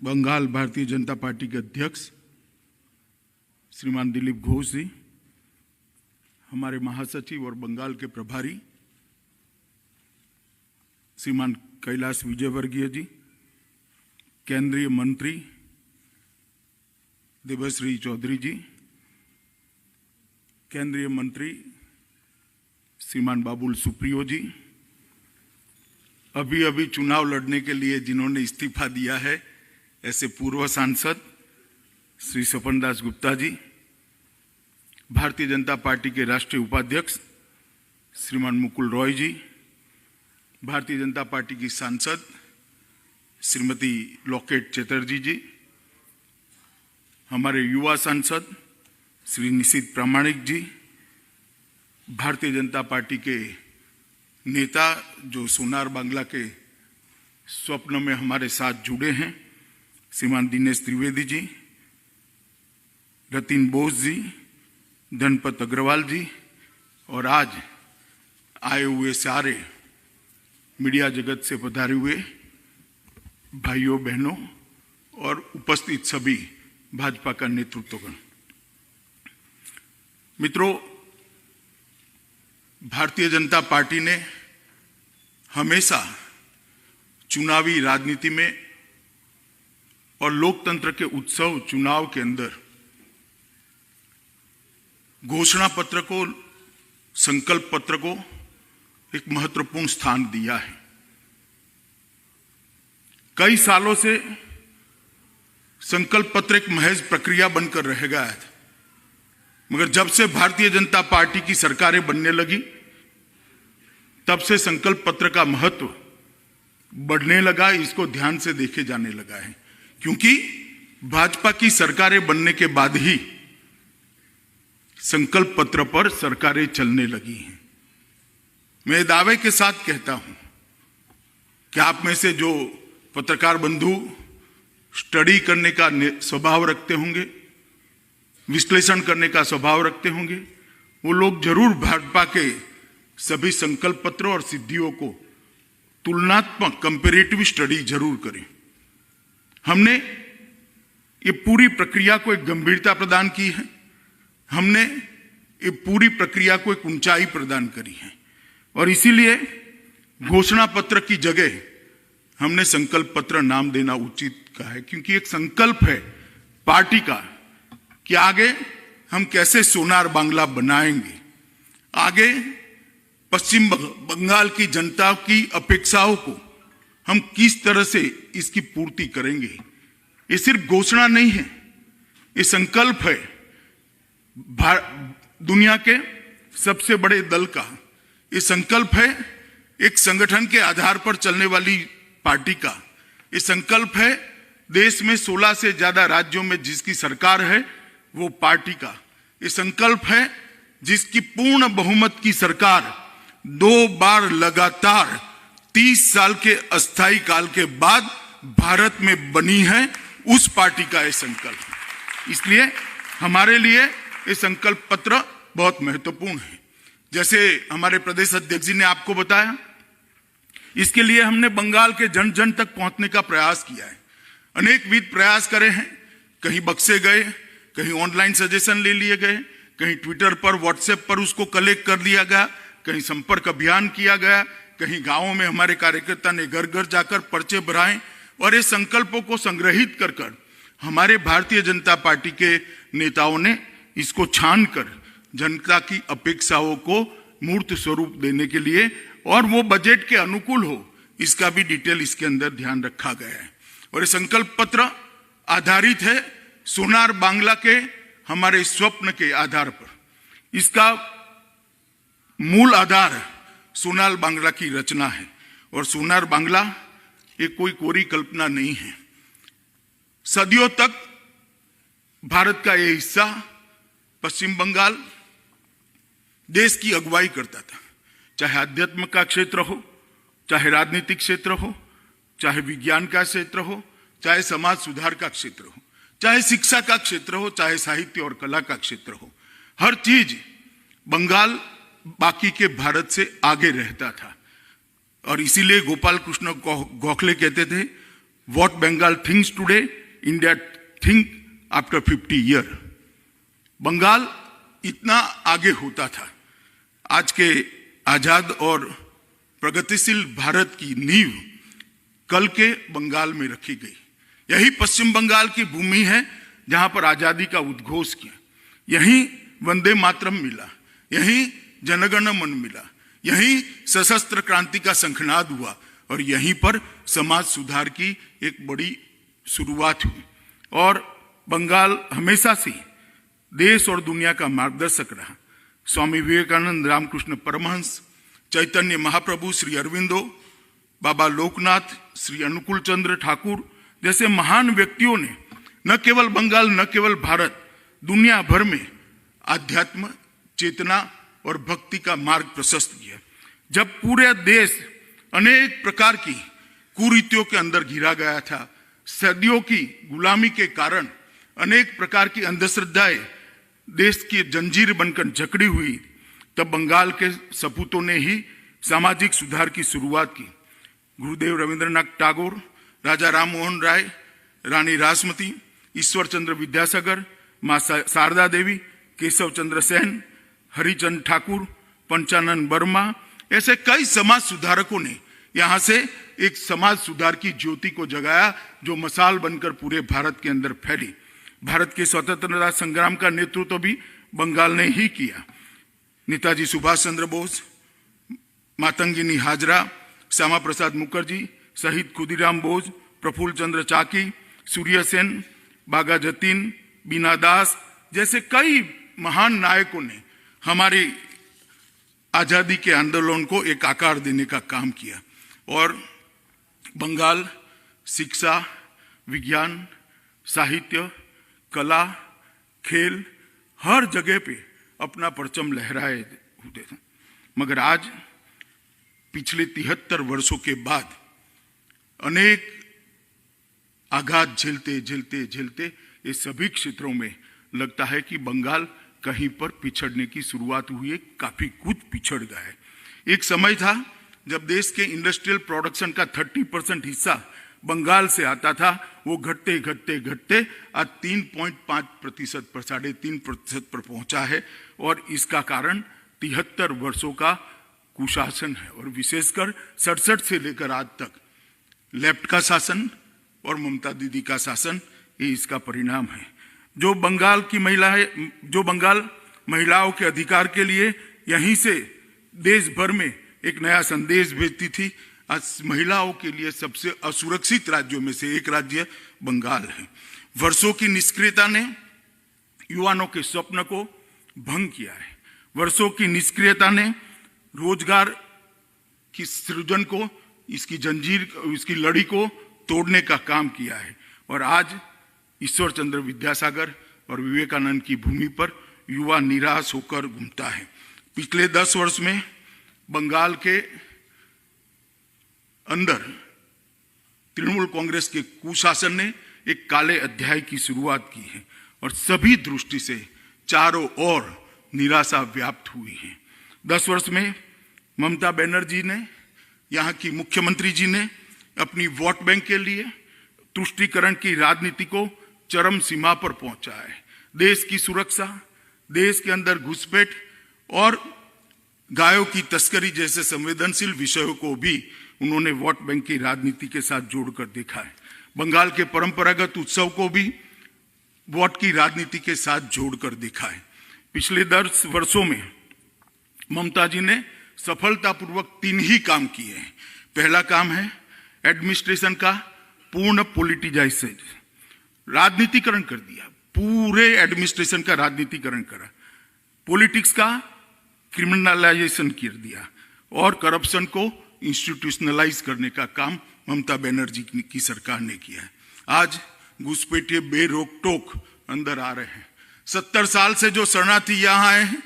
Bengal Bharatiya Janata party के अध्यक्ष श्रीमान दिलीप घोष जी, हमारे महासचिव और बंगाल के प्रभारी श्रीमान कैलाश विजयवर्गीय जी, केंद्रीय मंत्री देवश्री चौधरी जी, केंद्रीय मंत्री श्रीमान बाबुल सुप्रियो जी, अभी अभी चुनाव लड़ने के लिए जिन्होंने इस्तीफा दिया है ऐसे पूर्व सांसद श्री स्वपन दास गुप्ता जी, भारतीय जनता पार्टी के राष्ट्रीय उपाध्यक्ष श्रीमान मुकुल रॉय जी, भारतीय जनता पार्टी की सांसद श्रीमती लॉकेट चटर्जी जी, हमारे युवा सांसद श्री निशित प्रामाणिक जी, भारतीय जनता पार्टी के नेता जो सोनार बांग्ला के स्वप्न में हमारे साथ जुड़े हैं श्रीमान दिनेश त्रिवेदी जी, रतिन बोस जी, धनपत अग्रवाल जी और आज आए हुए सारे मीडिया जगत से पधारे हुए भाइयों बहनों और उपस्थित सभी भाजपा का नेतृत्वगण। मित्रों, भारतीय जनता पार्टी ने हमेशा चुनावी राजनीति में और लोकतंत्र के उत्सव चुनाव के अंदर घोषणा पत्र को, संकल्प पत्र को एक महत्वपूर्ण स्थान दिया है। कई सालों से संकल्प पत्र एक महज प्रक्रिया बनकर रह गया था, मगर जब से भारतीय जनता पार्टी की सरकारें बनने लगी तब से संकल्प पत्र का महत्व बढ़ने लगा, इसको ध्यान से देखे जाने लगा है। क्योंकि भाजपा की सरकारें बनने के बाद ही संकल्प पत्र पर सरकारें चलने लगी हैं। मैं दावे के साथ कहता हूं कि आप में से जो पत्रकार बंधु स्टडी करने का स्वभाव रखते होंगे, विश्लेषण करने का स्वभाव रखते होंगे, वो लोग जरूर भाजपा के सभी संकल्प पत्र और सिद्धियों को तुलनात्मक कंपैरेटिव स्टडी जरूर करें। हमने ये पूरी प्रक्रिया को एक गंभीरता प्रदान की है, हमने ये पूरी प्रक्रिया को एक ऊंचाई प्रदान करी है और इसीलिए घोषणा पत्र की जगह हमने संकल्प पत्र नाम देना उचित कहा है। क्योंकि एक संकल्प है पार्टी का कि आगे हम कैसे सोनार बांग्ला बनाएंगे, आगे पश्चिम बंगाल की जनता की अपेक्षाओं को हम किस तरह से इसकी पूर्ति करेंगे। ये सिर्फ घोषणा नहीं है, ये संकल्प है दुनिया के सबसे बड़े दल का। ये संकल्प है एक संगठन के आधार पर चलने वाली पार्टी का। ये संकल्प है देश में 16 से ज्यादा राज्यों में जिसकी सरकार है वो पार्टी का। ये संकल्प है जिसकी पूर्ण बहुमत की सरकार 2 बार लगातार 30 साल के अस्थायी काल के बाद भारत में बनी है, उस पार्टी का यह संकल्प। इसलिए हमारे लिए ये संकल्प पत्र बहुत महत्वपूर्ण है। जैसे हमारे प्रदेश अध्यक्ष जी ने आपको बताया, इसके लिए हमने बंगाल के जन जन तक पहुंचने का प्रयास किया है। अनेक विध प्रयास करे हैं, कहीं बक्से गए, कहीं ऑनलाइन सजेशन ले लिए गए, कहीं ट्विटर पर व्हाट्सएप पर उसको कलेक्ट कर लिया गया, कहीं संपर्क अभियान किया गया, कहीं गांवों में हमारे कार्यकर्ता ने घर घर जाकर पर्चे भराए और ये संकल्पों को संग्रहित कर कर हमारे भारतीय जनता पार्टी के नेताओं ने इसको छानकर जनता की अपेक्षाओं को मूर्त स्वरूप देने के लिए और वो बजट के अनुकूल हो, इसका भी डिटेल इसके अंदर ध्यान रखा गया है। और ये संकल्प पत्र आधारित है सोनार बांग्ला के हमारे स्वप्न के आधार पर। इसका मूल आधार सोनार बांग्ला की रचना है और सोनार बांग्ला ये कोई कोरी कल्पना नहीं है। सदियों तक भारत का ये हिस्सा पश्चिम बंगाल देश की अगुवाई करता था, चाहे अध्यात्म का क्षेत्र हो, चाहे राजनीतिक क्षेत्र हो, चाहे विज्ञान का क्षेत्र हो, चाहे समाज सुधार का क्षेत्र हो, चाहे शिक्षा का क्षेत्र हो, चाहे साहित्य और कला का क्षेत्र हो। हर चीज बंगाल बाकी के भारत से आगे रहता था और इसीलिए गोपाल कृष्ण गोखले कहते थे what Bengal thinks today, India think after 50 year. Bengal इतना आगे होता था। आज के आजाद और प्रगतिशील भारत की नींव कल के बंगाल में रखी गई। यही पश्चिम बंगाल की भूमि है जहां पर आजादी का उद्घोष किया। यहीं वंदे मातरम मिला, यहीं जनगण मन मिला, यहीं सशस्त्र क्रांति का शंखनाद हुआ और यहीं पर समाज सुधार की एक बड़ी शुरुआत हुई। और बंगाल हमेशा से देश और दुनिया का मार्गदर्शक रहा। स्वामी विवेकानंद, रामकृष्ण परमहंस, चैतन्य महाप्रभु, श्री अरविंदो, बाबा लोकनाथ, श्री अनुकूल चंद्र ठाकुर जैसे महान व्यक्तियों ने न केवल बंगाल, न केवल भारत, दुनिया भर में आध्यात्म, चेतना और भक्ति का मार्ग प्रशस्त किया। जब पूरे देश अनेक प्रकार की कुरीतियों के अंदर घिरा गया था, सदियों की गुलामी के कारण अनेक प्रकार की अंधश्रद्धाएं देश की जंजीर बनकर जकड़ी हुई, तब बंगाल के सपूतों ने ही सामाजिक सुधार की शुरुआत की। गुरुदेव रविंद्रनाथ टैगोर, राजा राम मोहन राय, रानी रासमती, ईश्वर चंद्र विद्यासागर, मां शारदा देवी, केशव चंद्र सेन, हरिचंद ठाकुर, पंचानन वर्मा, ऐसे कई समाज सुधारकों ने यहां से एक समाज सुधार की ज्योति को जगाया जो मशाल बनकर पूरे भारत के अंदर फैली। भारत के स्वतंत्रता संग्राम का नेतृत्व भी बंगाल ने ही किया। नेताजी सुभाष चंद्र बोस, मातंगिनी हाजरा, श्यामा प्रसाद मुखर्जी, शहीद खुदीराम बोस, प्रफुल्ल चंद्र चाकी, सूर्य सेन, बागा जतीन, बीना दास जैसे कई महान नायकों ने हमारी आजादी के आंदोलन को एक आकार देने का काम किया। और बंगाल शिक्षा, विज्ञान, साहित्य, कला, खेल हर जगह पे अपना परचम लहराए होते थे। मगर आज पिछले 73 वर्षों के बाद अनेक आघात झेलते झेलते झेलते इस सभी क्षेत्रों में लगता है कि बंगाल कहीं पर पिछड़ने की शुरुआत हुई है, काफी कुछ पिछड़ गया है। एक समय था जब देश के इंडस्ट्रियल प्रोडक्शन का 30% हिस्सा बंगाल से आता था, वो घटते घटते घटते आज 3.5% पर 3.5% पर पहुंचा है। और इसका कारण 73 वर्षों का कुशासन है और विशेषकर 67 से लेकर आज तक लेफ्ट का शासन और ममता दीदी का शासन, ये इसका परिणाम है। जो बंगाल महिलाओं के अधिकार के लिए यहीं से देश भर में एक नया संदेश भेजती थी, आज महिलाओं के लिए सबसे असुरक्षित राज्यों में से एक राज्य बंगाल है। वर्षों की निष्क्रियता ने युवाओं के स्वप्न को भंग किया है। वर्षों की निष्क्रियता ने रोजगार की सृजन को, इसकी जंजीर, इसकी लड़ी को तोड़ने का काम किया है। और आज ईश्वर चंद्र विद्यासागर और विवेकानंद की भूमि पर युवा निराश होकर घूमता है। पिछले 10 वर्ष में बंगाल के अंदर तृणमूल कांग्रेस के कुशासन ने एक काले अध्याय की शुरुआत की है और सभी दृष्टि से चारों ओर निराशा व्याप्त हुई है। 10 वर्ष में ममता बनर्जी ने, यहाँ की मुख्यमंत्री जी ने अपनी वोट बैंक के लिए तुष्टीकरण की राजनीति को चरम सीमा पर पहुंचा है। देश की सुरक्षा, देश के अंदर घुसपैठ और गायों की तस्करी जैसे संवेदनशील विषयों को भी उन्होंने वोट बैंक की राजनीति के साथ जोड़कर देखा है। बंगाल के परंपरागत उत्सव को भी वोट की राजनीति के साथ जोड़कर देखा है। पिछले 10 वर्षों में ममता जी ने सफलतापूर्वक 3 ही काम किए हैं। पहला काम है एडमिनिस्ट्रेशन का पूर्ण पॉलिटिजाइजेशन, राजनीतिकरण कर दिया, पूरे एडमिनिस्ट्रेशन का राजनीतिकरण करा, पॉलिटिक्स का क्रिमिनलाइजेशन कर दिया और करप्शन को इंस्टीट्यूशनलाइज करने का काम ममता बनर्जी की सरकार ने किया है। आज घुसपैठिए बेरोक टोक अंदर आ रहे हैं। 70 साल से जो शरणार्थी यहाँ आए हैं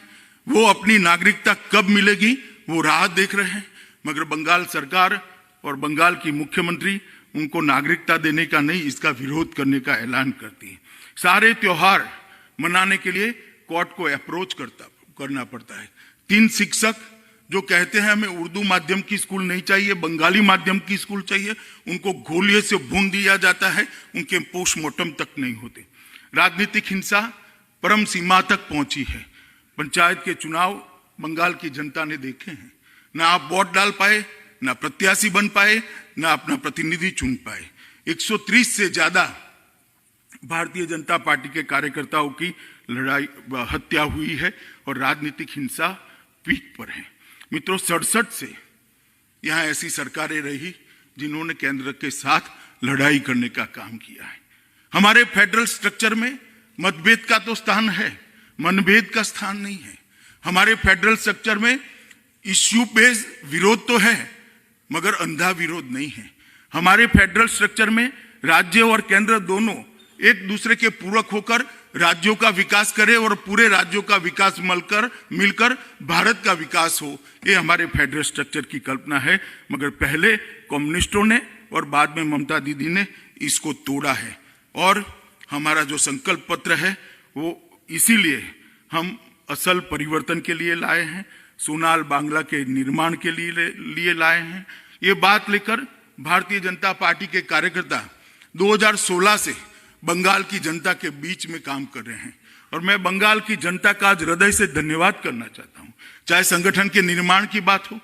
वो अपनी नागरिकता कब मिलेगी वो राह देख रहे हैं। मगर बंगाल सरकार और बंगाल की मुख्यमंत्री उनको नागरिकता देने का नहीं, इसका विरोध करने का ऐलान करती है। सारे त्योहार मनाने के लिए कोर्ट को अप्रोच करना पड़ता है। 3 शिक्षक जो कहते हैं हमें उर्दू माध्यम की स्कूल नहीं चाहिए, बंगाली माध्यम की स्कूल चाहिए, उनको गोलियों से भून दिया जाता है, उनके पोस्टमार्टम तक नहीं होते। राजनीतिक हिंसा परम सीमा तक पहुंची है। पंचायत के चुनाव बंगाल की जनता ने देखे हैं। ना आप वोट डाल पाए, ना प्रत्याशी बन पाए, ना अपना प्रतिनिधि चुन पाए। 130 से ज्यादा भारतीय जनता पार्टी के कार्यकर्ताओं की लड़ाई हत्या हुई है और राजनीतिक हिंसा पीक पर है। मित्रों, 67 से यहां ऐसी सरकारें रही जिन्होंने केंद्र के साथ लड़ाई करने का काम किया है। हमारे फेडरल स्ट्रक्चर में मतभेद का तो स्थान है, मनभेद का स्थान नहीं है। हमारे फेडरल स्ट्रक्चर में इश्यू बेस्ड विरोध तो है, मगर अंधा विरोध नहीं है। हमारे फेडरल स्ट्रक्चर में राज्य और केंद्र दोनों एक दूसरे के पूरक होकर राज्यों का विकास करे और पूरे राज्यों का विकास मिलकर भारत का विकास हो, ये हमारे फेडरल स्ट्रक्चर की कल्पना है। मगर पहले कम्युनिस्टों ने और बाद में ममता दीदी ने इसको तोड़ा है। और हमारा जो संकल्प पत्र है वो इसीलिए हम असल परिवर्तन के लिए लाए हैं, सोनार बांग्ला के निर्माण के लिए लाए हैं। ये बात लेकर भारतीय जनता पार्टी के कार्यकर्ता 2016 से बंगाल की जनता के बीच में काम कर रहे हैं और मैं बंगाल की जनता का आज हृदय से धन्यवाद करना चाहता हूं। चाहे संगठन के निर्माण की बात हो,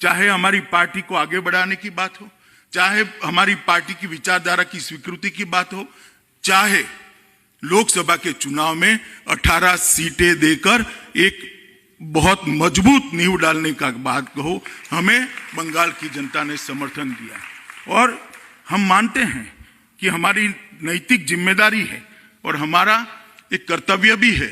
चाहे हमारी पार्टी को आगे बढ़ाने की बात हो, चाहे हमारी पार्टी की विचारधारा की स्वीकृति की बात हो, चाहे लोकसभा के चुनाव में 18 सीटें देकर एक बहुत मजबूत नींव डालने का बात कहो, हमें बंगाल की जनता ने समर्थन दिया। और हम मानते हैं कि हमारी नैतिक जिम्मेदारी है और हमारा एक कर्तव्य भी है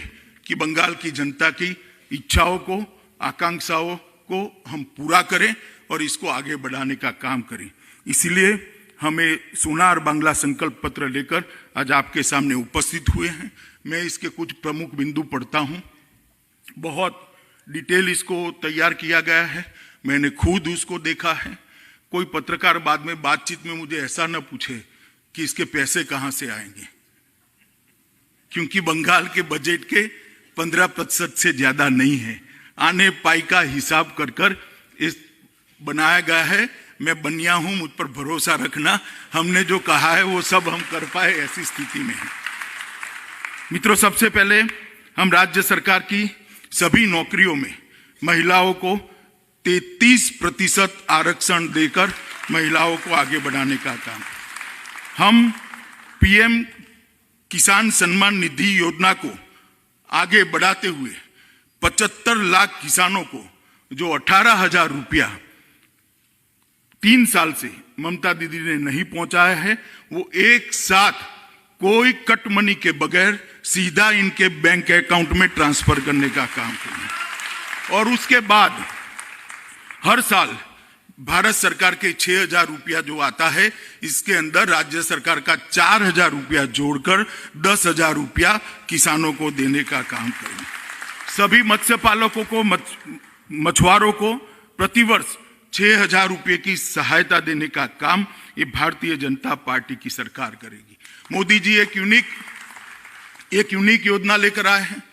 कि बंगाल की जनता की इच्छाओं को, आकांक्षाओं को हम पूरा करें और इसको आगे बढ़ाने का काम करें। इसीलिए हमें सोनार बांग्ला संकल्प पत्र लेकर आज आपके सामने उपस्थित हुए हैं। मैं इसके कुछ प्रमुख बिंदु पढ़ता हूं। बहुत डिटेल इसको तैयार किया गया है, मैंने खुद उसको देखा है। कोई पत्रकार बाद में बातचीत में मुझे ऐसा न पूछे कि इसके पैसे कहां से आएंगे, क्योंकि बंगाल के बजट के 15% से ज्यादा नहीं है। आने पाई का हिसाब कर इस बनाया गया है। मैं बनिया हूं, मुझ पर भरोसा रखना, हमने जो कहा है वो सब हम कर पाए, ऐसी स्थिति में है। मित्रों, सबसे पहले हम राज्य सरकार की सभी नौकरियों में महिलाओं को 33% आरक्षण देकर महिलाओं को आगे बढ़ाने का काम। हम पीएम किसान सम्मान निधि योजना को आगे बढ़ाते हुए 75 लाख किसानों को जो 18,000 रुपया 3 साल से ममता दीदी ने नहीं पहुंचाया है, वो एक साथ कोई कट मनी के बगैर सीधा इनके बैंक अकाउंट में ट्रांसफर करने का काम करें। और उसके बाद हर साल भारत सरकार के 6,000 रुपया जो आता है, इसके अंदर राज्य सरकार का 4,000 रुपया जोड़कर 10,000 रुपया किसानों को देने का काम करें। सभी मत्स्य पालकों को, मछुआरों को प्रतिवर्ष 6,000 रुपये की सहायता देने का काम ये भारतीय जनता पार्टी की सरकार करेगी। मोदी जी एक यूनिक योजना लेकर आए हैं।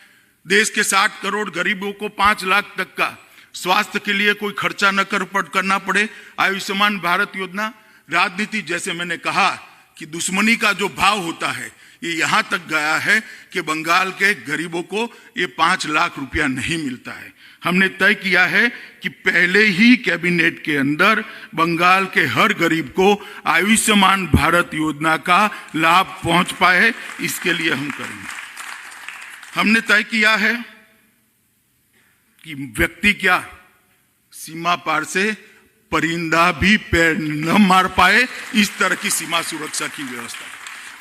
देश के 60 करोड़ गरीबों को 5 लाख तक का स्वास्थ्य के लिए कोई खर्चा न करना पड़े। आयुष्मान भारत योजना। राजनीति, जैसे मैंने कहा कि दुश्मनी का जो भाव होता है, ये यहां तक गया है कि बंगाल के गरीबों को ये 5 लाख रुपया नहीं मिलता है। हमने तय किया है कि पहले ही कैबिनेट के अंदर बंगाल के हर गरीब को आयुष्मान भारत योजना का लाभ पहुंच पाए, इसके लिए हम करेंगे। हमने तय किया है कि व्यक्ति क्या, सीमा पार से परिंदा भी पैर न मार पाए, इस तरह की सीमा सुरक्षा की व्यवस्था।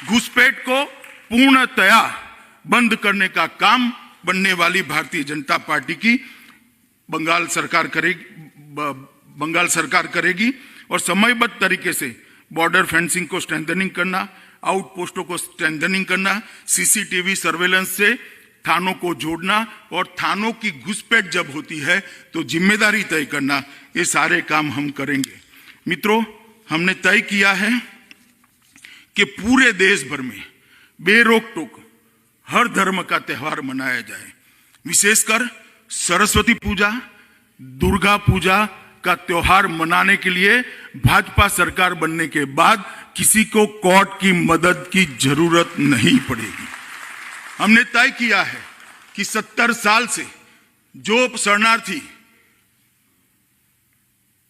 घुसपैठ को पूर्णतया बंद करने का काम बनने वाली भारतीय जनता पार्टी की बंगाल सरकार करेगी और समयबद्ध तरीके से बॉर्डर फेंसिंग को स्ट्रेंथनिंग करना, आउटपोस्टों को स्ट्रेंथनिंग करना, सीसीटीवी सर्वेलेंस से थानों को जोड़ना और थानों की घुसपैठ जब होती है तो जिम्मेदारी तय करना, ये सारे काम हम करेंगे। मित्रों, हमने तय किया है कि पूरे देश भर में बेरोक टोक हर धर्म का त्यौहार मनाया जाए। विशेषकर सरस्वती पूजा, दुर्गा पूजा का त्योहार मनाने के लिए भाजपा सरकार बनने के बाद किसी को कोर्ट की मदद की जरूरत नहीं पड़ेगी। हमने तय किया है कि 70 साल से जो शरणार्थी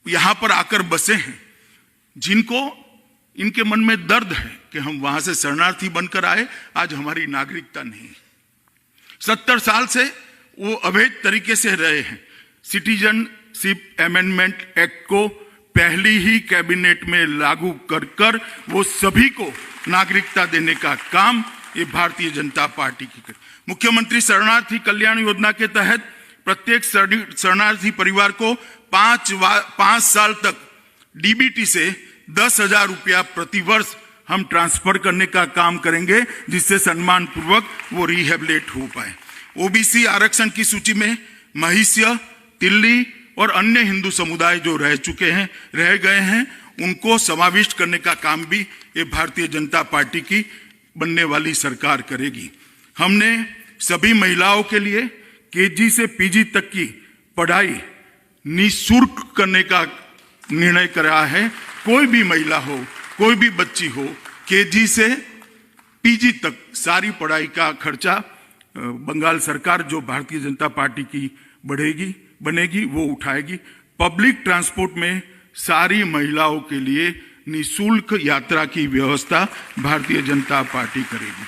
यहां पर आकर बसे हैं, जिनको इनके मन में दर्द है कि हम वहां से शरणार्थी बनकर आए, आज हमारी नागरिकता नहीं। 70 साल से वो अवैध तरीके से रहे हैं। सिटीजनशिप अमेंडमेंट एक्ट को पहली ही कैबिनेट में लागू कर वो सभी को नागरिकता देने का काम ये भारतीय जनता पार्टी की कर। मुख्यमंत्री शरणार्थी कल्याण योजना के तहत प्रत्येक शरणार्थी परिवार को 5 साल तक डीबीटी से 10,000 रुपया प्रतिवर्ष हम ट्रांसफर करने का काम करेंगे, जिससे सम्मान पूर्वक वो रिहेबिलिट हो पाए। ओबीसी आरक्षण की सूची में महिष्य, तिल्ली और अन्य हिंदू समुदाय जो रह गए हैं, उनको समाविष्ट करने का काम भी ये भारतीय जनता पार्टी की बनने वाली सरकार करेगी। हमने सभी महिलाओं के लिए केजी से पीजी तक की पढ़ाई निःशुल्क करने का निर्णय करा है। कोई भी महिला हो, कोई भी बच्ची हो, केजी से पीजी तक सारी पढ़ाई का खर्चा बंगाल सरकार, जो भारतीय जनता पार्टी की बनेगी, वो उठाएगी। पब्लिक ट्रांसपोर्ट में सारी महिलाओं के लिए निःशुल्क यात्रा की व्यवस्था भारतीय जनता पार्टी करेगी।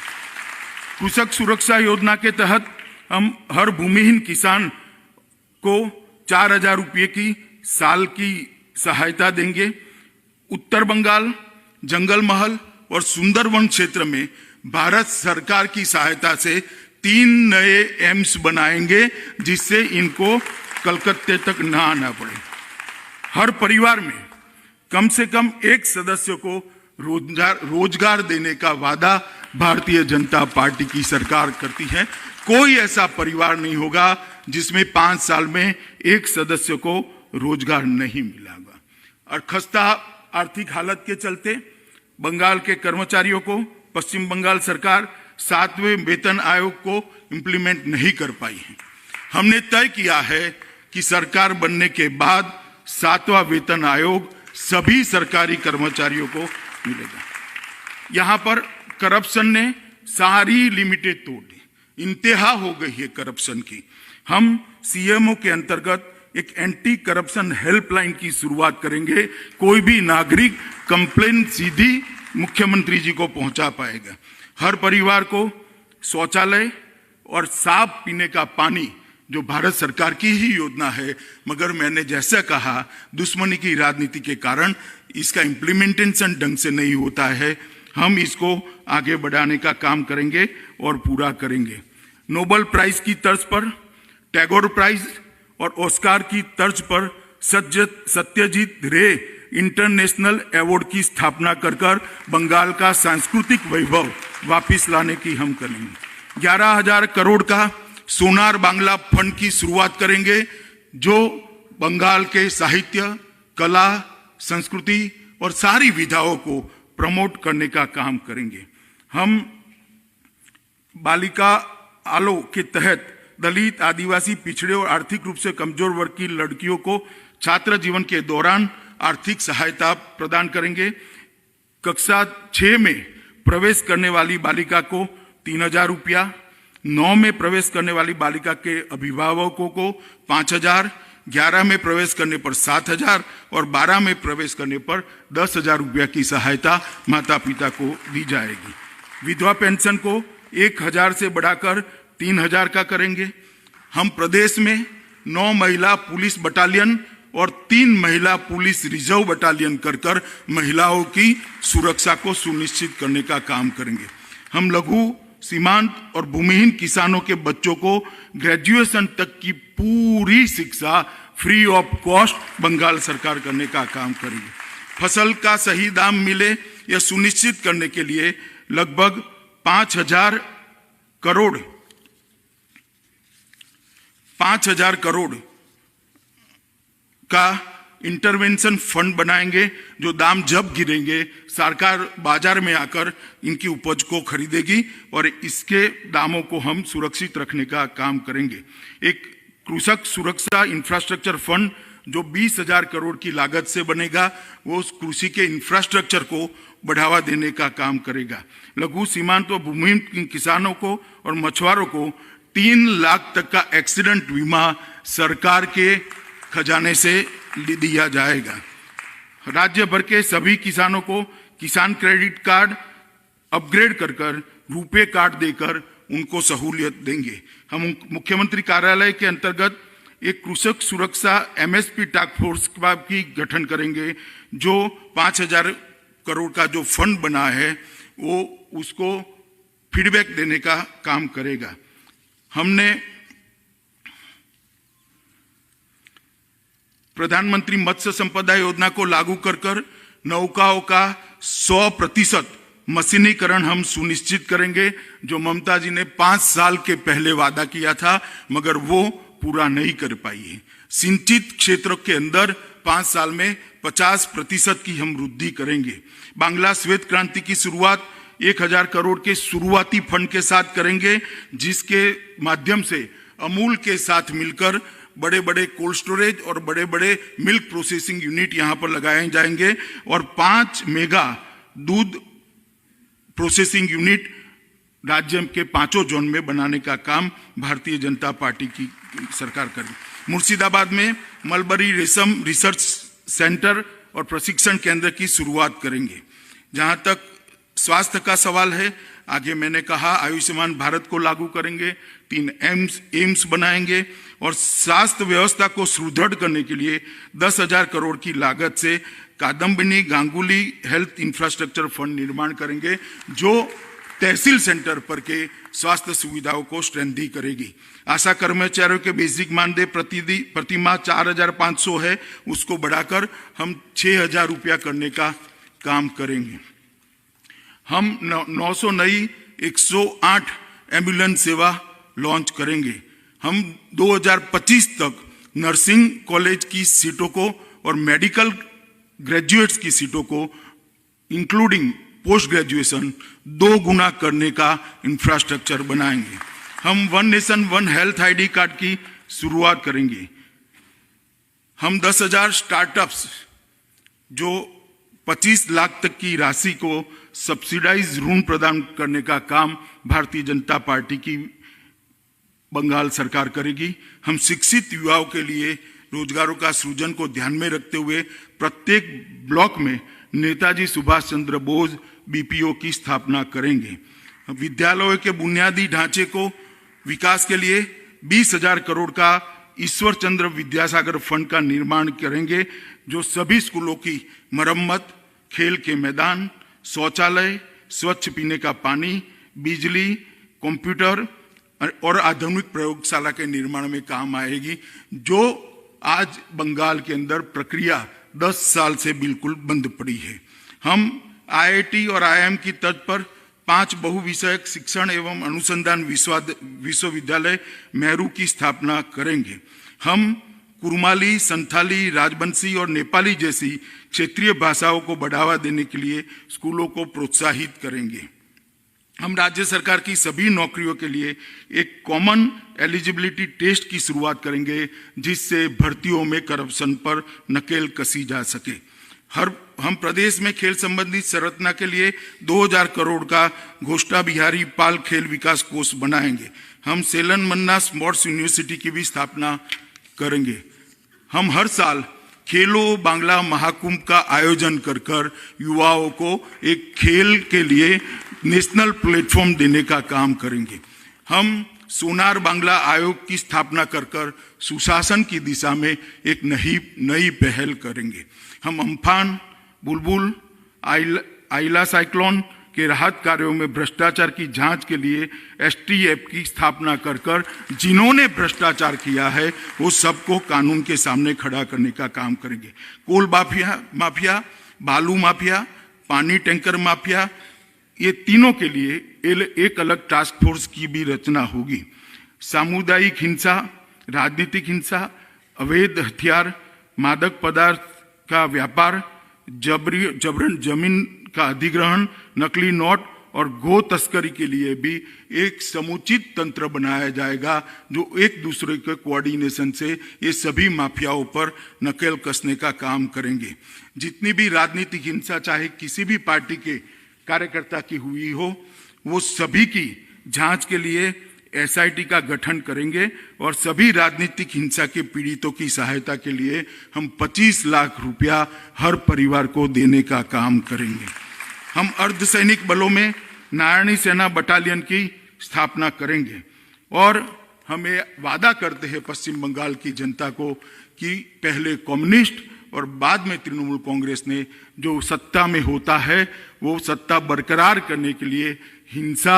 कृषक सुरक्षा योजना के तहत हम हर भूमिहीन किसान को 4,000 रुपये की साल की सहायता देंगे। उत्तर बंगाल, जंगल महल और सुंदरवन क्षेत्र में भारत सरकार की सहायता से 3 नए एम्स बनाएंगे, जिससे इनको कलकत्ते तक न आना पड़े। हर परिवार में कम से कम एक सदस्य को रोजगार देने का वादा भारतीय जनता पार्टी की सरकार करती है। कोई ऐसा परिवार नहीं होगा जिसमें 5 साल में एक सदस्य को रोजगार नहीं मिलेगा। और खस्ता आर्थिक हालत के चलते बंगाल के कर्मचारियों को पश्चिम बंगाल सरकार 7वें वेतन आयोग को इंप्लीमेंट नहीं कर पाई है। हमने तय किया है कि सरकार बनने के बाद 7वां वेतन आयोग सभी सरकारी कर्मचारियों को मिलेगा। यहां पर करप्शन ने सारी लिमिटें तोड़ दी, इंतहा हो गई है करप्शन की। हम सीएमओ के अंतर्गत एक एंटी करप्शन हेल्पलाइन की शुरुआत करेंगे। कोई भी नागरिक कंप्लेन सीधी मुख्यमंत्री जी को पहुंचा पाएगा। हर परिवार को शौचालय और साफ पीने का पानी, जो भारत सरकार की ही योजना है, मगर मैंने जैसा कहा, दुश्मनी की राजनीति के कारण इसका इम्प्लीमेंटेशन ढंग से नहीं होता है। हम इसको आगे बढ़ाने का काम करेंगे और पूरा करेंगे। नोबेल प्राइज की तर्ज पर, टैगोर प्राइज और ऑस्कार की तर्ज पर सत्यजीत रे इंटरनेशनल अवार्ड की स्थापना कर बंगाल का सांस्कृतिक वैभव वापिस लाने की हम करेंगे। 11,000 करोड़ का सोनार बांग्ला फंड की शुरुआत करेंगे, जो बंगाल के साहित्य, कला, संस्कृति और सारी विधाओं को प्रमोट करने का काम करेंगे। हम बालिका आलो के तहत दलित, आदिवासी, पिछड़े और आर्थिक रूप से कमजोर वर्ग की लड़कियों को छात्र जीवन के दौरान आर्थिक सहायता प्रदान करेंगे। कक्षा 6 में प्रवेश करने वाली बालिका को 3,000 रुपया, 9 में प्रवेश करने वाली बालिका के अभिभावकों को 5,000, 11 में प्रवेश करने पर 7,000 और 12 में प्रवेश करने पर 10,000 रुपया की सहायता माता पिता को दी जाएगी। विधवा पेंशन को 1,000 से बढ़ाकर 3,000 का करेंगे। हम प्रदेश में 9 महिला पुलिस बटालियन और 3 महिला पुलिस रिजर्व बटालियन कर महिलाओं की सुरक्षा को सुनिश्चित करने का काम करेंगे। हम लघु, सीमांत और भूमिहीन किसानों के बच्चों को ग्रेजुएशन तक की पूरी शिक्षा फ्री ऑफ कॉस्ट बंगाल सरकार करने का काम करेगी। फसल का सही दाम मिले यह सुनिश्चित करने के लिए लगभग 5,000 करोड़ का इंटरवेंशन फंड बनाएंगे, जो दाम जब गिरेंगे सरकार बाजार में आकर इनकी उपज को खरीदेगी और इसके दामों को हम सुरक्षित रखने का काम करेंगे। एक कृषक सुरक्षा इंफ्रास्ट्रक्चर फंड जो 20,000 करोड़ की लागत से बनेगा, वो उस कृषि के इंफ्रास्ट्रक्चर को बढ़ावा देने का काम करेगा। लघु सीमांत और भूमिहीन किसानों को और मछुआरों को 3 लाख तक का एक्सीडेंट बीमा सरकार के खजाने से दिया जाएगा। राज्य भर के सभी किसानों को किसान क्रेडिट कार्ड अपग्रेड कर रुपे कार्ड देकर उनको सहूलियत देंगे। हम मुख्यमंत्री कार्यालय के अंतर्गत एक कृषक सुरक्षा MSP टास्क फोर्स की गठन करेंगे, जो 5,000 करोड़ का जो फंड बना है वो उसको फीडबैक देने का काम करेगा। हमने प्रधानमंत्री मत्स्य संपदा योजना को लागू कर नौकाओं का 100% मशीनीकरण हम सुनिश्चित करेंगे, जो ममता जी ने 5 साल के पहले वादा किया था मगर वो पूरा नहीं कर पाई है। सिंचित क्षेत्रों के अंदर 5 साल में 50% की हम वृद्धि करेंगे। बांग्ला श्वेत क्रांति की शुरुआत 1,000 करोड़ के शुरुआती फंड के साथ करेंगे, जिसके माध्यम से अमूल के साथ मिलकर बड़े बड़े कोल्ड स्टोरेज और बड़े बड़े मिल्क प्रोसेसिंग यूनिट यहाँ पर लगाए जाएंगे और 5 मेगा दूध प्रोसेसिंग यूनिट राज्य के 5 जोन में बनाने का काम भारतीय जनता पार्टी की सरकार करेगी। मुर्शिदाबाद में मलबरी रेशम रिसर्च सेंटर और प्रशिक्षण केंद्र की शुरुआत करेंगे। जहां तक स्वास्थ्य का सवाल है, आगे मैंने कहा आयुष्मान भारत को लागू करेंगे, 3 एम्स बनाएंगे और स्वास्थ्य व्यवस्था को सुदृढ़ करने के लिए 10,000 करोड़ की लागत से Kadambini Ganguly health infrastructure fund निर्माण करेंगे, जो तहसील सेंटर पर के स्वास्थ्य सुविधाओं को स्ट्रेंथी करेगी। आशा कर्मचारियों के बेसिक मानदेय प्रति माह 4,500 है, उसको बढ़ाकर हम 6,000 रुपया करने का काम करेंगे। हम 900 नई 108 एम्बुलेंस सेवा लॉन्च करेंगे। हम 2025 तक नर्सिंग कॉलेज की सीटों को और मेडिकल ग्रेजुएट्स की सीटों को इंक्लूडिंग पोस्ट ग्रेजुएशन 2 गुना करने का इंफ्रास्ट्रक्चर बनाएंगे। हम 1 नेशन 1 हेल्थ ID कार्ड की शुरुआत करेंगे। हम 10,000 स्टार्टअप्स जो 25 लाख तक की राशि को सब्सिडाइज ऋण प्रदान करने का काम भारतीय जनता पार्टी की बंगाल सरकार करेगी। हम शिक्षित युवाओं के लिए रोजगारों का सृजन को ध्यान में रखते हुए प्रत्येक ब्लॉक में नेताजी सुभाष चंद्र बोस BPO की स्थापना करेंगे। विद्यालयों के बुनियादी ढांचे को विकास के लिए 20,000 करोड़ का ईश्वर चंद्र विद्यासागर फंड का निर्माण करेंगे, जो सभी स्कूलों की मरम्मत, खेल के मैदान, शौचालय, स्वच्छ पीने का पानी, बिजली, कंप्यूटर और आधुनिक प्रयोगशाला के निर्माण में काम आएगी, जो आज बंगाल के अंदर प्रक्रिया 10 साल से बिल्कुल बंद पड़ी है। हम IIT और IIM की तर्ज पर 5 बहुविषयक शिक्षण एवं अनुसंधान विश्वविद्यालय मेरू की स्थापना करेंगे। हम कुरमाली, संथाली, राजबंशी और नेपाली जैसी क्षेत्रीय भाषाओं को बढ़ावा देने के लिए स्कूलों को प्रोत्साहित करेंगे। हम राज्य सरकार की सभी नौकरियों के लिए एक कॉमन एलिजिबिलिटी टेस्ट की शुरुआत करेंगे, जिससे भर्तियों में करप्शन पर नकेल कसी जा सके। हम प्रदेश में खेल संबंधी संरचना के लिए 2,000 करोड़ का घोष्टा बिहारी पाल खेल विकास कोष बनाएंगे। हम सेलन मन्ना स्पोर्ट्स यूनिवर्सिटी की भी स्थापना करेंगे। हम हर साल खेलो बांग्ला महाकुंभ का आयोजन कर युवाओं को एक खेल के लिए नेशनल प्लेटफॉर्म देने का काम करेंगे। हम सोनार बांग्ला आयोग की स्थापना कर सुशासन की दिशा में एक नई पहल करेंगे। हम अम्फान, बुलबुल, आइला साइक्लोन के राहत कार्यों में भ्रष्टाचार की जांच के लिए STF की स्थापना कर जिन्होंने भ्रष्टाचार किया है वो सबको कानून के सामने खड़ा करने का काम करेंगे। कोल माफिया, बालू माफिया, पानी टैंकर माफिया, ये तीनों के लिए एक अलग टास्क फोर्स की भी रचना होगी। सामुदायिक हिंसा, राजनीतिक हिंसा, अवैध हथियार, मादक पदार्थ का व्यापार, जबरन जमीन का अधिग्रहण, नकली नोट और गो तस्करी के लिए भी एक समुचित तंत्र बनाया जाएगा, जो एक दूसरे के कोऑर्डिनेशन से ये सभी माफियाओं पर नकेल कसने का काम करेंगे। जितनी भी राजनीतिक हिंसा चाहे किसी भी पार्टी के कार्यकर्ता की हुई हो, वो सभी की जांच के लिए एसआईटी का गठन करेंगे और सभी राजनीतिक हिंसा के पीड़ितों की सहायता के लिए हम 25 लाख रुपया हर परिवार को देने का काम करेंगे। हम अर्धसैनिक बलों में नारायणी सेना बटालियन की स्थापना करेंगे और हम ये वादा करते हैं पश्चिम बंगाल की जनता को कि पहले कम्युनिस्ट और बाद में तृणमूल कांग्रेस ने जो सत्ता में होता है वो सत्ता बरकरार करने के लिए हिंसा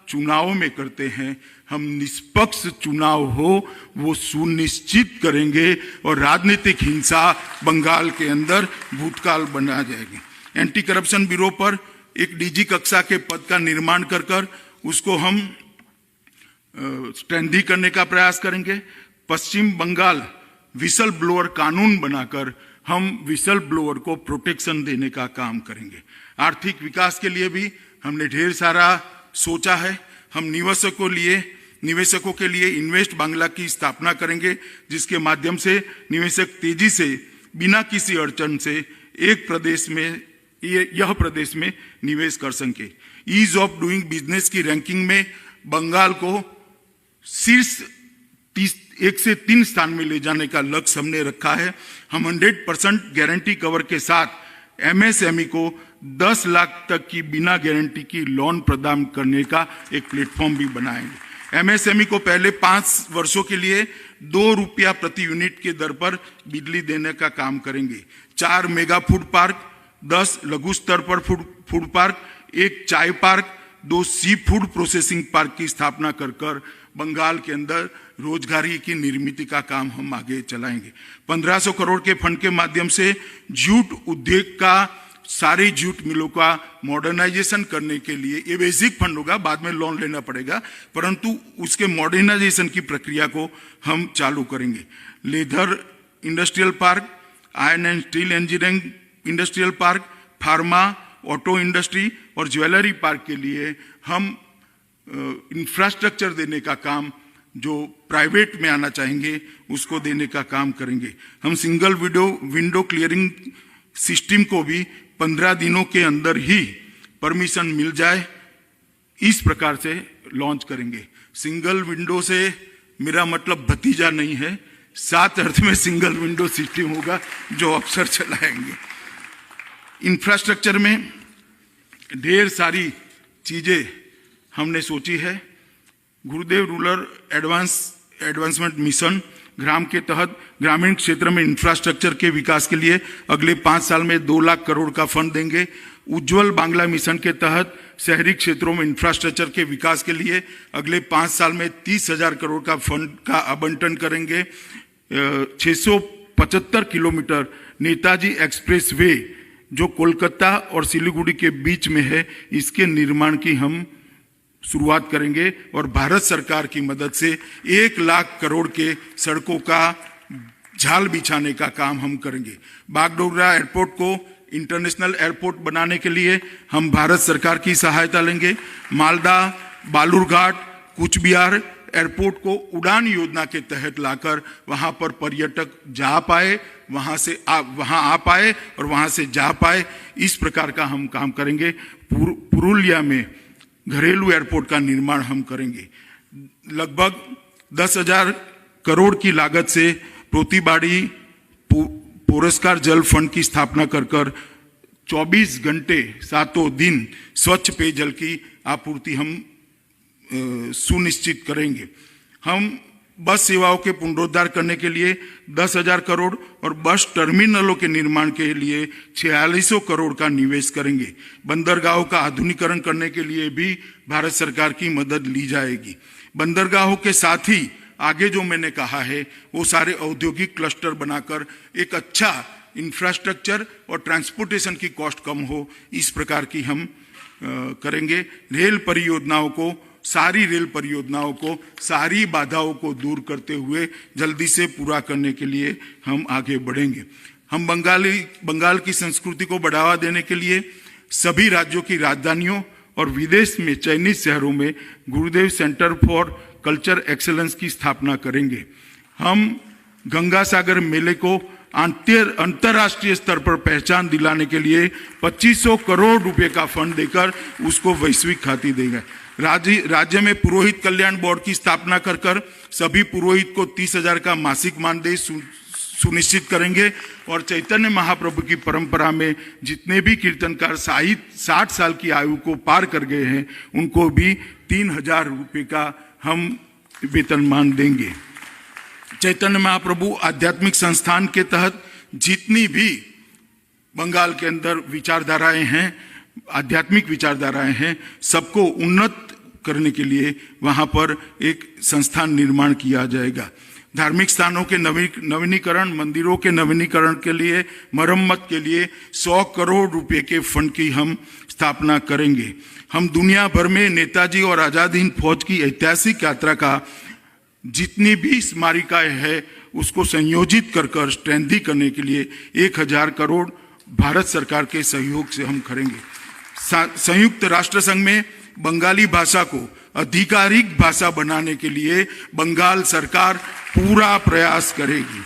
चुनाव में करते हैं। हम निष्पक्ष चुनाव हो वो सुनिश्चित करेंगे और राजनीतिक हिंसा बंगाल के अंदर भूतकाल बना जाएगी। एंटी करप्शन ब्यूरो पर एक डीजी कक्षा के पद का निर्माण कर उसको हम स्ट्रेंथी करने का प्रयास करेंगे। पश्चिम बंगाल विसल ब्लोअर कानून बनाकर हम विसल ब्लोअर को प्रोटेक्शन देने का काम करेंगे। आर्थिक विकास के लिए भी हमने ढेर सारा सोचा है। हम निवेशकों के लिए इन्वेस्ट बांग्ला की स्थापना करेंगे, जिसके माध्यम से निवेशक तेजी से बिना किसी अड़चन से एक प्रदेश में यह प्रदेश में निवेश कर सके। ईज ऑफ डूइंग बिजनेस की रैंकिंग में बंगाल को शीर्ष 1 से 3 स्थान में ले जाने का लक्ष्य हमने रखा है। हम 100% गारंटी कवर के साथ एमएसएमई को 10 लाख तक की बिना गारंटी की लोन प्रदान करने का एक प्लेटफॉर्म भी बनाएंगे। एमएसएमई को पहले 5 वर्षों के लिए 2 रुपया प्रति यूनिट के दर पर बिजली देने का काम करेंगे। 4 मेगा फूड पार्क, 10 लघु स्तर पर फूड पार्क, 1 चाय park, 2 sea food processing park की स्थापना कर बंगाल के अंदर रोजगारी की निर्मित का काम हम आगे चलाएंगे। 1500 करोड़ के फंड के माध्यम से जूट उद्योग का सारी जूट मिलों का मॉडर्नाइजेशन करने के लिए, ये बेसिक फंड होगा, बाद में लोन लेना पड़ेगा, परंतु उसके मॉडर्नाइजेशन की प्रक्रिया को हम चालू करेंगे। Leather industrial park, iron and steel engineering industrial park, pharma, auto industry और ज्वेलरी पार्क के लिए हम इंफ्रास्ट्रक्चर देने का काम, जो प्राइवेट में आना चाहेंगे उसको देने का काम करेंगे। हम सिंगल विंडो क्लियरिंग सिस्टम को भी 15 दिनों के अंदर ही परमिशन मिल जाए, इस प्रकार से लॉन्च करेंगे। सिंगल विंडो से मेरा मतलब भतीजा नहीं है, 7 अर्थ में सिंगल विंडो सिस्टम होगा जो अफसर चलाएंगे। इंफ्रास्ट्रक्चर में ढेर सारी चीजें हमने सोची है। गुरुदेव रूरल एडवांसमेंट मिशन ग्राम के तहत ग्रामीण क्षेत्र में इंफ्रास्ट्रक्चर के विकास के लिए अगले 5 साल में 2 लाख करोड़ का फंड देंगे। उज्ज्वल बांग्ला मिशन के तहत शहरी क्षेत्रों में इंफ्रास्ट्रक्चर के विकास के लिए अगले 5 साल में 30,000 करोड़ का फंड का आवंटन करेंगे। 675 किलोमीटर नेताजी एक्सप्रेस वे जो कोलकाता और सिलीगुड़ी के बीच में है, इसके निर्माण की हम शुरुआत करेंगे और भारत सरकार की मदद से 1 लाख करोड़ के सड़कों का जाल बिछाने का काम हम करेंगे। बागडोगरा एयरपोर्ट को इंटरनेशनल एयरपोर्ट बनाने के लिए हम भारत सरकार की सहायता लेंगे। मालदा, बालूरघाट, कुछ बिहार एयरपोर्ट को उड़ान योजना के तहत लाकर वहां पर पर्यटक जा पाए, वहां आ पाए और वहां से जा पाए, इस प्रकार का हम काम करेंगे। पुरुलिया में घरेलू एयरपोर्ट का निर्माण हम करेंगे। लगभग 10,000 करोड़ की लागत से पोतीबाड़ी पुरस्कार जल फंड की स्थापना कर 24 घंटे 7 दिन स्वच्छ पेयजल की आपूर्ति हम सुनिश्चित करेंगे। हम बस सेवाओं के पुनरुद्धार करने के लिए 10,000 करोड़ और बस टर्मिनलों के निर्माण के लिए 4600 करोड़ का निवेश करेंगे। बंदरगाहों का आधुनिकीकरण करने के लिए भी भारत सरकार की मदद ली जाएगी। बंदरगाहों के साथ ही आगे जो मैंने कहा है वो सारे औद्योगिक क्लस्टर बनाकर एक अच्छा इंफ्रास्ट्रक्चर और ट्रांसपोर्टेशन की कॉस्ट कम हो, इस प्रकार की हम करेंगे। सारी रेल परियोजनाओं को सारी बाधाओं को दूर करते हुए जल्दी से पूरा करने के लिए हम आगे बढ़ेंगे। हम बंगाल की संस्कृति को बढ़ावा देने के लिए सभी राज्यों की राजधानियों और विदेश में चयनित शहरों में गुरुदेव सेंटर फॉर कल्चर एक्सेलेंस की स्थापना करेंगे। हम गंगा सागर मेले को अंतर्राष्ट्रीय स्तर पर पहचान दिलाने के लिए 2500 करोड़ रुपए का फंड देकर उसको वैश्विक ख्याति देंगे। राज्य में पुरोहित कल्याण बोर्ड की स्थापना कर सभी पुरोहित को 30,000 का मासिक मानदेय सुनिश्चित करेंगे और चैतन्य महाप्रभु की परंपरा में जितने भी कीर्तनकार 60 साल की आयु को पार कर गए हैं उनको भी 3,000 रुपये का हम वेतनमान देंगे। चैतन्य महाप्रभु आध्यात्मिक संस्थान के तहत जितनी भी बंगाल के अंदर विचारधाराएं हैं, आध्यात्मिक विचारधाराएं हैं, सबको उन्नत करने के लिए वहां पर एक संस्थान निर्माण किया जाएगा। धार्मिक स्थानों के नवीनीकरण, मंदिरों के नवीनीकरण के लिए, मरम्मत के लिए 100 करोड़ रुपए के फंड की हम स्थापना करेंगे। हम दुनिया भर में नेताजी और आजाद हिंद फौज की ऐतिहासिक यात्रा का जितनी भी स्मारिकाएं है उसको संयोजित कर स्ट्रेंथी करने के लिए 1,000 करोड़ भारत सरकार के सहयोग से हम करेंगे। संयुक्त राष्ट्र संघ में बंगाली भाषा को आधिकारिक भाषा बनाने के लिए बंगाल सरकार पूरा प्रयास करेगी।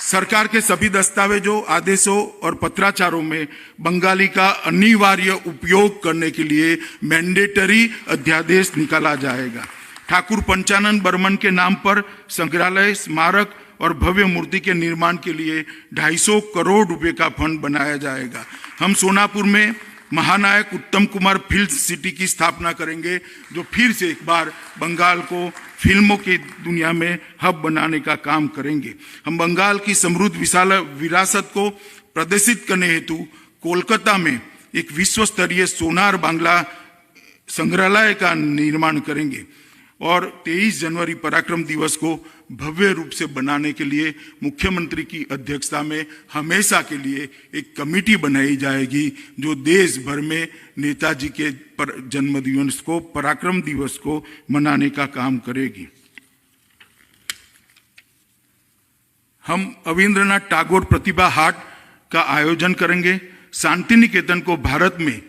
सरकार के सभी दस्तावेजों, आदेशों और पत्राचारों में बंगाली का अनिवार्य उपयोग करने के लिए मैंडेटरी अध्यादेश निकाला जाएगा। ठाकुर पंचानन बर्मन के नाम पर संग्रहालय, स्मारक और भव्य मूर्ति के निर्माण के लिए 250 करोड़ रुपए का फंड बनाया जाएगा। हम सोनापुर में महानायक उत्तम कुमार फिल्म सिटी की स्थापना करेंगे, जो फिर से एक बार बंगाल को फिल्मों की दुनिया में हब बनाने का काम करेंगे। हम बंगाल की समृद्ध विशाल विरासत को प्रदर्शित करने हेतु कोलकाता में एक विश्व स्तरीय सोनार बांग्ला संग्रहालय का निर्माण करेंगे और 23 जनवरी पराक्रम दिवस को भव्य रूप से बनाने के लिए मुख्यमंत्री की अध्यक्षता में हमेशा के लिए एक कमेटी बनाई जाएगी जो देश भर में नेताजी के जन्म दिवस को, पराक्रम दिवस को मनाने का काम करेगी। हम अविंद्रनाथ टैगोर प्रतिभा हाट का आयोजन करेंगे। शांति निकेतन को भारत में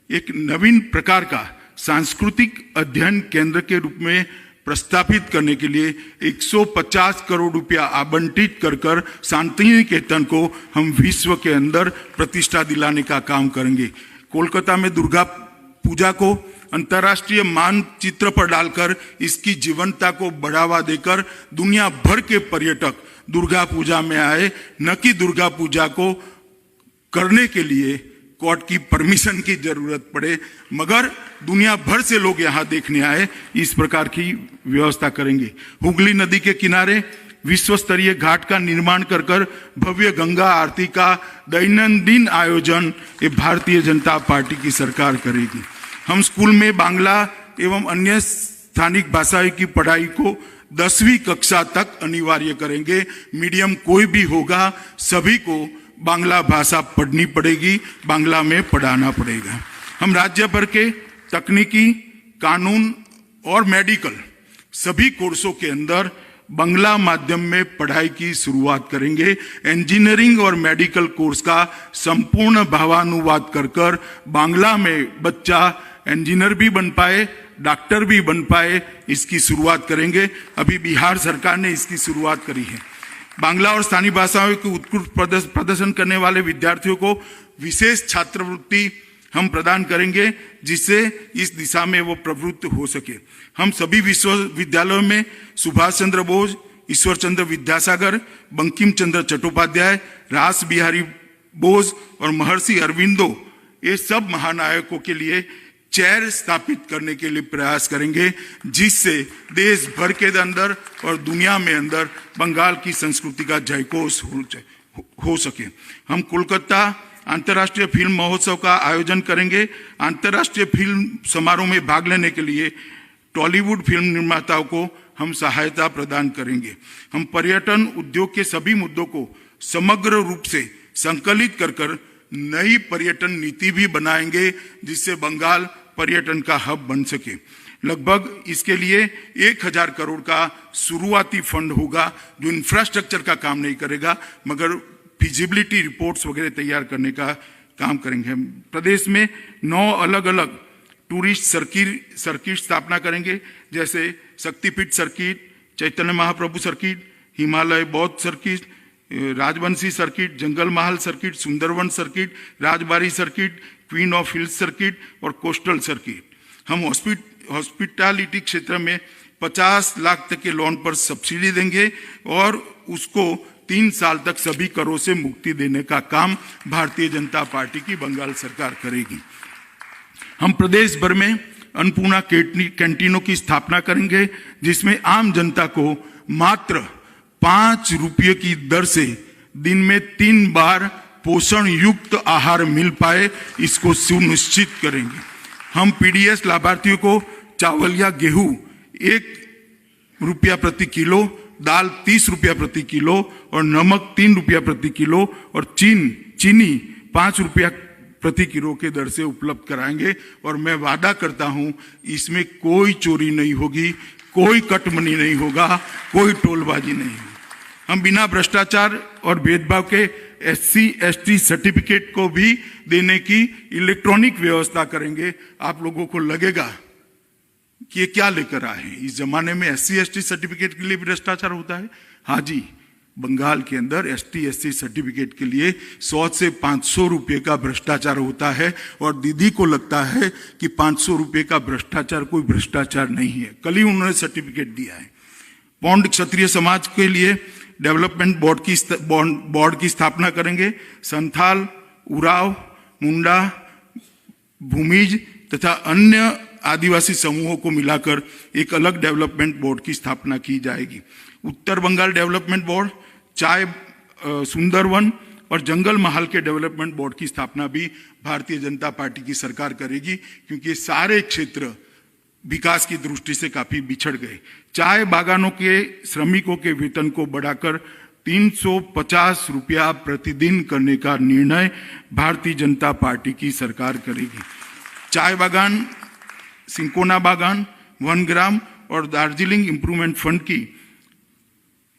एक नवीन प्रकार का सांस्कृतिक अध्ययन केंद्र के रूप में प्रस्तापित करने के लिए 150 करोड़ रुपया आवंटित कर शांति निकेतन को हम विश्व के अंदर प्रतिष्ठा दिलाने का काम करेंगे। कोलकाता में दुर्गा पूजा को अंतर्राष्ट्रीय मानचित्र पर डालकर इसकी जीवंतता को बढ़ावा देकर दुनिया भर के पर्यटक दुर्गा पूजा में आए, न कि दुर्गा पूजा को करने के लिए कोर्ट की परमिशन की जरूरत पड़े, मगर दुनिया भर से लोग यहाँ देखने आए, इस प्रकार की व्यवस्था करेंगे। हुगली नदी के किनारे विश्व स्तरीय घाट का निर्माण कर भव्य गंगा आरती का दैनंदिन आयोजन ये भारतीय जनता पार्टी की सरकार करेगी। हम स्कूल में बांग्ला एवं अन्य स्थानिक भाषाओं की पढ़ाई को 10वीं कक्षा तक अनिवार्य करेंगे। मीडियम कोई भी होगा, सभी को बांग्ला भाषा पढ़नी पड़ेगी, बांग्ला में पढ़ाना पड़ेगा। हम राज्य भर के तकनीकी, कानून और मेडिकल सभी कोर्सों के अंदर बांग्ला माध्यम में पढ़ाई की शुरुआत करेंगे। इंजीनियरिंग और मेडिकल कोर्स का संपूर्ण भावानुवाद कर बांग्ला में बच्चा इंजीनियर भी बन पाए, डॉक्टर भी बन पाए, इसकी शुरुआत करेंगे। अभी बिहार सरकार ने इसकी शुरुआत करी है। बांग्ला और स्थानीय भाषाओं के उत्कृष्ट प्रदर्शन करने वाले विद्यार्थियों को विशेष छात्रवृत्ति हम प्रदान करेंगे, जिससे इस दिशा में वो प्रवृत्त हो सके। हम सभी विश्वविद्यालयों में सुभाष चंद्र बोस, ईश्वर चंद्र विद्यासागर, बंकिम चंद्र चट्टोपाध्याय, रास बिहारी बोस और महर्षि अरविंदो, ये सब महानायकों के लिए चेयर स्थापित करने के लिए प्रयास करेंगे, जिससे देश भर के अंदर और दुनिया में अंदर बंगाल की संस्कृति का जयघोष हो सके। हम कोलकाता अंतर्राष्ट्रीय फिल्म महोत्सव का आयोजन करेंगे। अंतर्राष्ट्रीय फिल्म समारोह में भाग लेने के लिए टॉलीवुड फिल्म निर्माताओं को हम सहायता प्रदान करेंगे। हम पर्यटन उद्योग के सभी मुद्दों को समग्र रूप से संकलित कर नई पर्यटन नीति भी बनाएंगे, जिससे बंगाल पर्यटन का हब बन सके। लगभग इसके लिए 1,000 करोड़ का शुरुआती फंड होगा, जो इंफ्रास्ट्रक्चर का काम नहीं करेगा मगर फिजिबिलिटी रिपोर्ट्स वगैरह तैयार करने का काम करेंगे। प्रदेश में 9 अलग अलग टूरिस्ट सर्किट स्थापना करेंगे, जैसे शक्तिपीठ सर्किट, चैतन्य महाप्रभु सर्किट, हिमालय बौद्ध circuit, Rajbanshi circuit, Jangal Mahal circuit, Sundarban circuit, Rajbari circuit, queen of hills circuit और कोस्टल सर्किट। हम हॉस्पिटैलिटी क्षेत्र में 50 लाख तक के लोन पर सब्सिडी देंगे और उसको 3 साल तक सभी करों से मुक्ति देने का काम भारतीय जनता पार्टी की बंगाल सरकार करेगी। हम प्रदेश भर में अन्नपूर्णा कैंटीनों की स्थापना करेंगे, जिसमें आम जनता को मात्र 5 रुपये की दर से दिन में 3 बार पोषण युक्त आहार मिल पाए, इसको सुनिश्चित करेंगे। हम पीडीएस लाभार्थियों को चावल या गेहूं 1 रुपया प्रति किलो, दाल 30 रुपया प्रति किलो और नमक 3 रुपया प्रति किलो और चीनी 5 रुपया प्रति किलो के दर से उपलब्ध कराएंगे। और मैं वादा करता हूं इसमें कोई चोरी नहीं होगी, कोई कटमनी नहीं होगा, कोई टोलबाजी नहीं होगी। हम बिना भ्रष्टाचार और भेदभाव के SC/ST सर्टिफिकेट को भी देने की इलेक्ट्रॉनिक व्यवस्था करेंगे। आप लोगों को लगेगा कि ये क्या लेकर आए हैं, इस जमाने में SC/ST सर्टिफिकेट के लिए भ्रष्टाचार होता है? हाँ जी, बंगाल के अंदर ST/SC सर्टिफिकेट के लिए 100 से 500 रुपये का भ्रष्टाचार होता है और दीदी को लगता है कि 500 रुपये का भ्रष्टाचार कोई भ्रष्टाचार नहीं है। कल ही उन्होंने सर्टिफिकेट दिया है। पौंड क्षत्रिय समाज के लिए डेवलपमेंट बोर्ड की स्थापना करेंगे। संथाल, उराव, मुंडा, भूमिज तथा अन्य आदिवासी समूहों को मिलाकर एक अलग डेवलपमेंट बोर्ड की स्थापना की जाएगी। उत्तर बंगाल डेवलपमेंट बोर्ड, चाय, सुंदरवन और जंगल महल के डेवलपमेंट बोर्ड की स्थापना भी भारतीय जनता पार्टी की सरकार करेगी, क्योंकि ये सारे क्षेत्र विकास की दृष्टि से काफी बिछड़ गए। चाय बागानों के श्रमिकों के वेतन को बढ़ाकर 350 रुपया प्रतिदिन करने का निर्णय भारतीय जनता पार्टी की सरकार करेगी। चाय बागान, सिंकोना बागान, वनग्राम और दार्जिलिंग इंप्रूवमेंट फंड की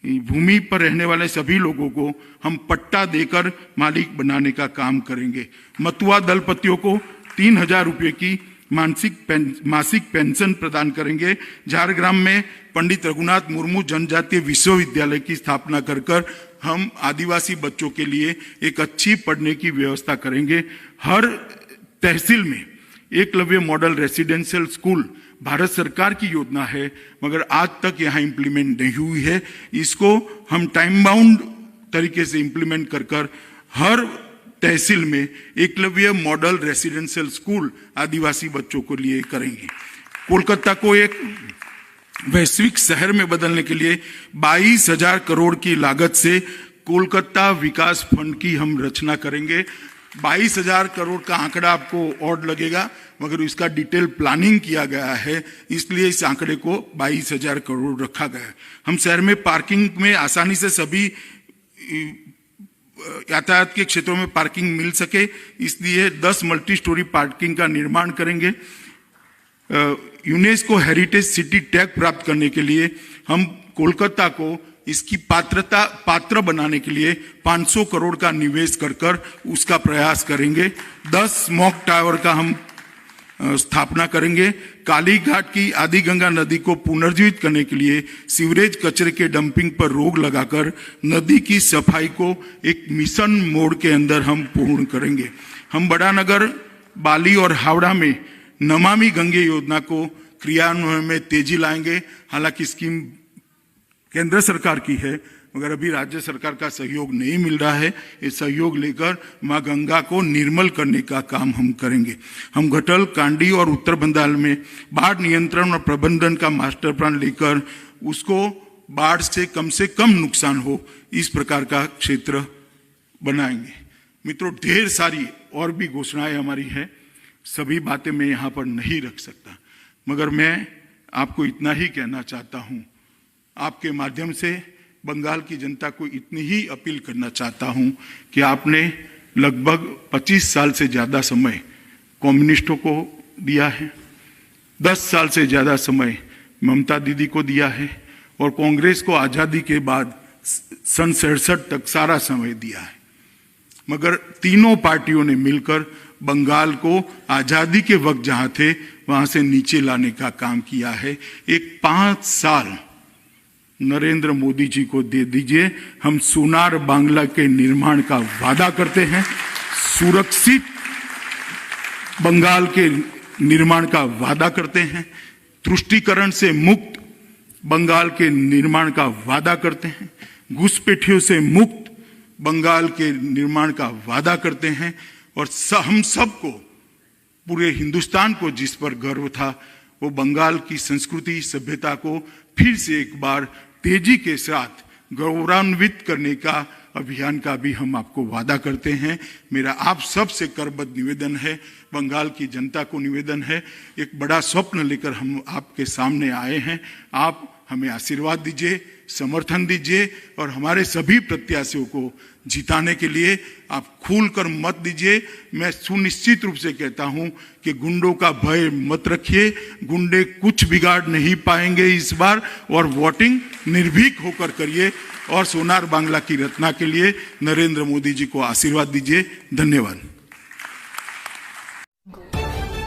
भूमि पर रहने वाले सभी लोगों को हम पट्टा देकर मालिक बनाने का काम करेंगे। मतुआ दलपतियों को 3000 रुपये की मासिक पेंशन प्रदान करेंगे। झारग्राम में पंडित रघुनाथ मुर्मू जनजातीय विश्वविद्यालय की स्थापना कर हम आदिवासी बच्चों के लिए एक अच्छी पढ़ने की व्यवस्था करेंगे। हर तहसील में Eklavya model residential school Bharat सरकार की योजना है, मगर आज तक यहाँ इंप्लीमेंट नहीं हुई है। इसको हम टाइम बाउंड तरीके से इंप्लीमेंट कर हर तहसील में एकलव्य मॉडल रेसिडेंशियल स्कूल आदिवासी बच्चों को लिए करेंगे। कोलकाता को एक वैश्विक शहर में बदलने के लिए 22,000 करोड़ की लागत से कोलकाता विकास फंड की हम रचना करेंगे। 22,000 करोड़ का आंकड़ा आपको ऑड लगेगा, मगर इसका डिटेल प्लानिंग किया गया है, इसलिए इस आंकड़े को 22,000 करोड़ रखा गया है। हम शहर में पार्किंग में आसानी से सभी यातायात के क्षेत्रों में पार्किंग मिल सके, इसलिए 10 मल्टी स्टोरी पार्किंग का निर्माण करेंगे। यूनेस्को हेरिटेज सिटी टैग प्राप्त करने के लिए हम कोलकाता को इसकी पात्र बनाने के लिए 500 करोड़ का निवेश कर उसका प्रयास करेंगे। 10 स्मॉग टावर का हम स्थापना करेंगे। काली घाट की आदि गंगा नदी को पुनर्जीवित करने के लिए सीवरेज कचरे के डंपिंग पर रोक लगाकर नदी की सफाई को एक मिशन मोड के अंदर हम पूर्ण करेंगे। हम बड़ानगर, बाली और हावड़ा में नमामि गंगे योजना को क्रियान्वयन में तेजी लाएंगे। हालांकि स्कीम केंद्र सरकार की है, मगर अभी राज्य सरकार का सहयोग नहीं मिल रहा है। ये सहयोग लेकर मां गंगा को निर्मल करने का काम हम करेंगे। हम घटल, कांडी और उत्तर बंगाल में बाढ़ नियंत्रण और प्रबंधन का मास्टर प्लान लेकर उसको बाढ़ से कम नुकसान हो, इस प्रकार का क्षेत्र बनाएंगे। मित्रों, ढेर सारी और भी घोषणाएं हमारी है, सभी बातें मैं यहाँ पर नहीं रख सकता, मगर मैं आपको इतना ही कहना चाहता हूँ। आपके माध्यम से बंगाल की जनता को इतनी ही अपील करना चाहता हूं कि आपने लगभग 25 साल से ज्यादा समय कम्युनिस्टों को दिया है, 10 साल से ज्यादा समय ममता दीदी को दिया है और कांग्रेस को आजादी के बाद सन 67 तक सारा समय दिया है, मगर तीनों पार्टियों ने मिलकर बंगाल को आजादी के वक्त जहां थे वहां से नीचे लाने का काम किया है। एक 5 साल नरेंद्र मोदी जी को दे दीजिए, हम सोनार बांग्ला के निर्माण का वादा करते हैं, सुरक्षित बंगाल के निर्माण का वादा करते हैं, तुष्टीकरण से मुक्त बंगाल के निर्माण का वादा करते हैं, घुसपैठियों से मुक्त बंगाल के निर्माण का वादा करते हैं। और हम सबको, पूरे हिंदुस्तान को जिस पर गर्व था, वो बंगाल की संस्कृति सभ्यता को फिर से एक बार तेजी के साथ गौरवान्वित करने का अभियान का भी हम आपको वादा करते हैं। मेरा आप सब से करबद्ध निवेदन है, बंगाल की जनता को निवेदन है, एक बड़ा स्वप्न लेकर हम आपके सामने आए हैं। आप हमें आशीर्वाद दीजिए, समर्थन दीजिए और हमारे सभी प्रत्याशियों को जिताने के लिए आप खुलकर मत दीजिए। मैं सुनिश्चित रूप से कहता हूं कि गुंडों का भय मत रखिए, गुंडे कुछ बिगाड़ नहीं पाएंगे इस बार, और वोटिंग निर्भीक होकर करिए और सोनार बांग्ला की रचना के लिए नरेंद्र मोदी जी को आशीर्वाद दीजिए। धन्यवाद।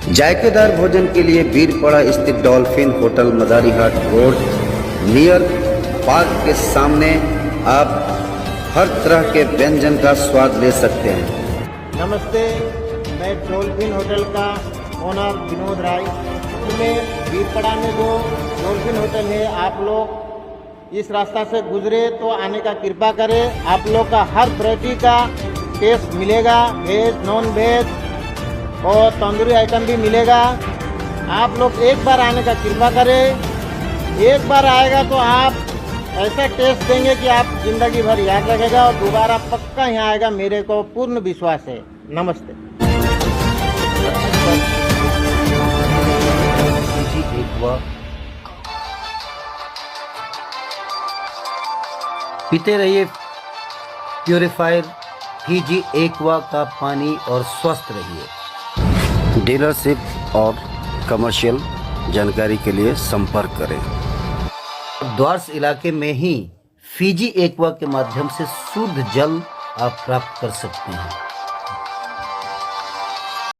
जायकेदार भोजन के लिए बीरपड़ा स्थित dolphin hotel Madarihat road near park के सामने आप हर तरह के व्यंजन का स्वाद ले सकते हैं। नमस्ते, मैं डॉल्फिन होटल का ओनर विनोद राय। में बीरपड़ा में जो डॉल्फिन होटल है, आप लोग इस रास्ता से गुजरे तो आने का कृपा करें। आप लोग का हर वैरायटी का टेस्ट मिलेगा, वेज नॉन वेज और तंदूरी आइटम भी मिलेगा। आप लोग एक बार आने का कृपा करें। एक बार आएगा तो आप ऐसा टेस्ट देंगे कि आप जिंदगी भर याद रखेगा और दोबारा पक्का यहाँ आएगा, मेरे को पूर्ण विश्वास है। नमस्ते। पीते रहिए प्यूरिफायर फीजी एक्वा का पानी और स्वस्थ रहिए। डीलरशिप और कमर्शियल जानकारी के लिए संपर्क करें। द्वारस इलाके में ही फीजी एक्वा के माध्यम से शुद्ध जल आप प्राप्त कर सकते हैं।